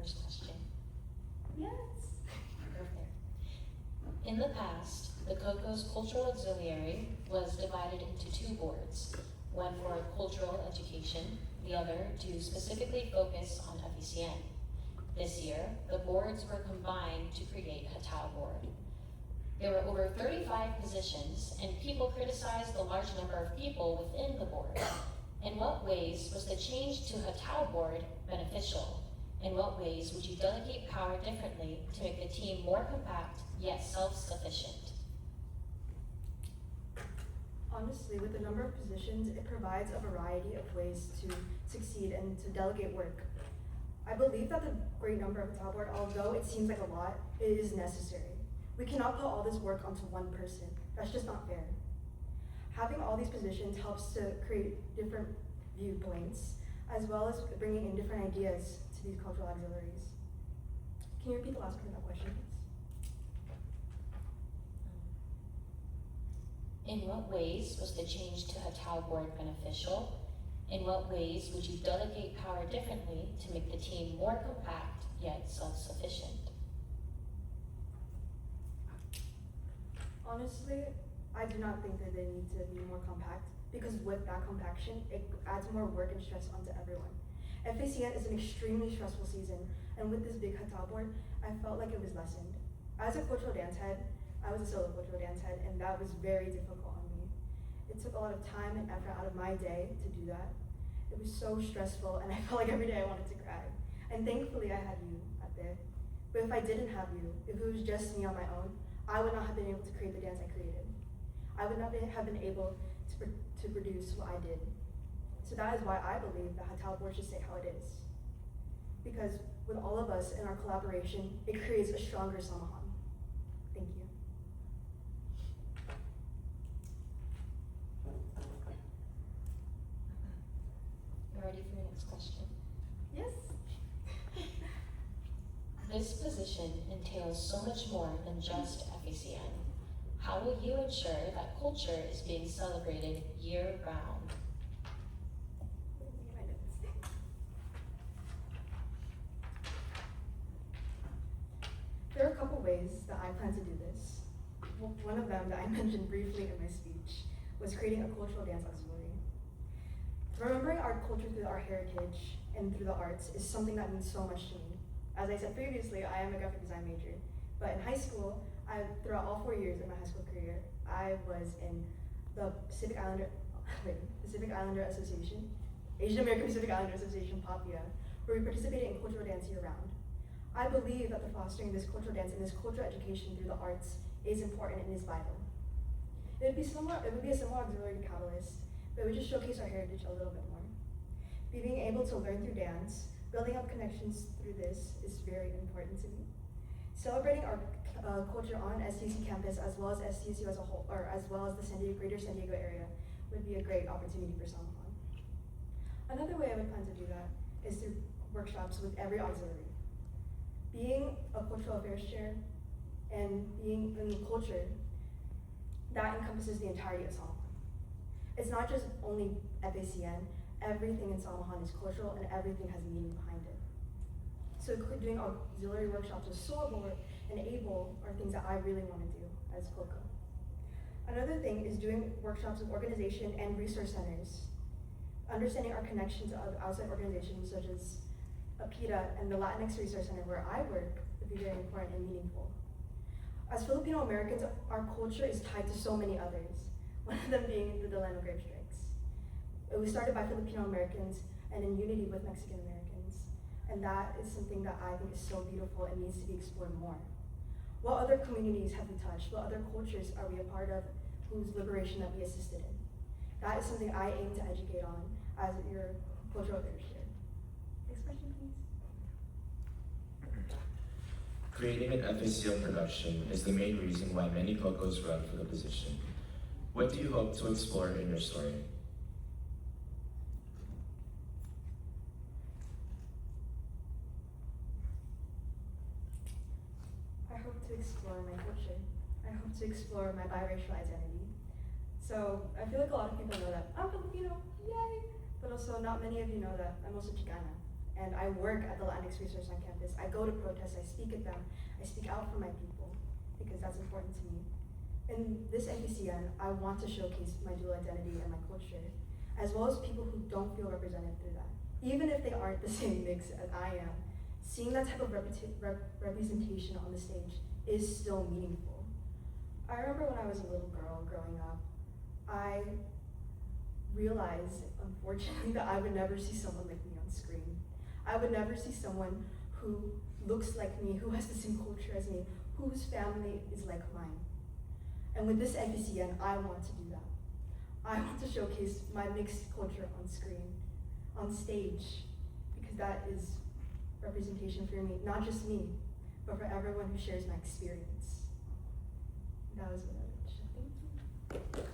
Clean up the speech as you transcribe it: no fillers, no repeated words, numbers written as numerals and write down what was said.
first question? Yes. Perfect. In the past, the COCO's Cultural Auxiliary was divided into two boards, one for cultural education, the other to specifically focus on FECN. This year, the boards were combined to create a TAO board. There were over 35 positions, and people criticized the large number of people within the board. In what ways was the change to a TAO board beneficial? In what ways would you delegate power differently to make the team more compact, yet self-sufficient? Honestly, with the number of positions, it provides a variety of ways to succeed and to delegate work. I believe that the great number of a TAO board, although it seems like a lot, it is necessary. We cannot put all this work onto one person. That's just not fair. Having all these positions helps to create different viewpoints, as well as bringing in different ideas to these cultural auxiliaries. Can you repeat the last part of that question, please? In what ways was the change to a TAO board beneficial? In what ways would you delegate power differently to make the team more compact, yet self-sufficient? Honestly, I do not think that they need to be more compact, because with that compaction, it adds more work and stress onto everyone. FACN is an extremely stressful season, and with this big TAO board, I felt like it was lessened. As a cultural dance head, I was a solo cultural dance head, and that was very difficult on me. It took a lot of time and effort out of my day to do that. It was so stressful, and I felt like every day I wanted to cry. And thankfully I had you out there. But if I didn't have you, if it was just me on my own, I would not have been able to create the dance I created. I would not have been able to produce what I did. So that is why I believe that TAO board should say how it is. Because with all of us in our collaboration, it creates a stronger Samahan. Thank you. You ready for your next question? Yes. This position entails so much more than just FECN. How will you ensure that culture is being celebrated year-round? There are a couple ways that I plan to do this. One of them that I mentioned briefly in my speech was creating a cultural dance auxiliary. Remembering our culture through our heritage and through the arts is something that means so much to me. As I said previously, I am a graphic design major, but in high school, throughout all 4 years of my high school career, I was in the Pacific Islander Association, Asian American Pacific Islander Association, PAPIA, where we participated in cultural dance year-round. I believe that the fostering this cultural dance and this cultural education through the arts is important and is vital. It would be a similar auxiliary to Catalyst, but it would just showcase our heritage a little bit more. Being able to learn through dance, building up connections through this is very important to me. Celebrating our culture on SDC campus as well as SDSU as a whole, or as well as the greater San Diego area would be a great opportunity for Samahan. Another way I would plan to do that is through workshops with every auxiliary. Being a cultural affairs chair and being in culture, that encompasses the entirety of Samahan. It's not just only FACN, everything in Samahan is cultural and everything has meaning behind it. So doing auxiliary workshops with Soulboard and ABLE are things that I really want to do as COCO. Another thing is doing workshops with organization and resource centers. Understanding our connection to other outside organizations such as APITA and the Latinx Resource Center where I work would be very important and meaningful. As Filipino Americans, our culture is tied to so many others, one of them being the Delano Grape Strikes. It was started by Filipino Americans and in unity with Mexican Americans. And that is something that I think is so beautiful and needs to be explored more. What other communities have we touched? What other cultures are we a part of whose liberation that we assisted in? That is something I aim to educate on as your cultural affairs chair. Next question, please. Creating an FACL production is the main reason why many COCOs run for the position. What do you hope to explore in your story? I hope to explore my culture. I hope to explore my biracial identity. So I feel like a lot of people know that I'm Filipino, yay! But also not many of you know that I'm also Chicana. and I work at the Latinx Resource on campus. I go to protests, I speak at them, I speak out for my people, because that's important to me. In this NPCN, I want to showcase my dual identity and my culture, as well as people who don't feel represented through that. Even if they aren't the same mix as I am, seeing that type of representation on the stage is still meaningful. I remember when I was a little girl growing up, I realized, unfortunately, that I would never see someone like me on screen. I would never see someone who looks like me, who has the same culture as me, whose family is like mine. And with this NPCN, I want to do that. I want to showcase my mixed culture on screen, on stage, because that is representation for me, not just me, but for everyone who shares my experience. That was what I would say. Thank you.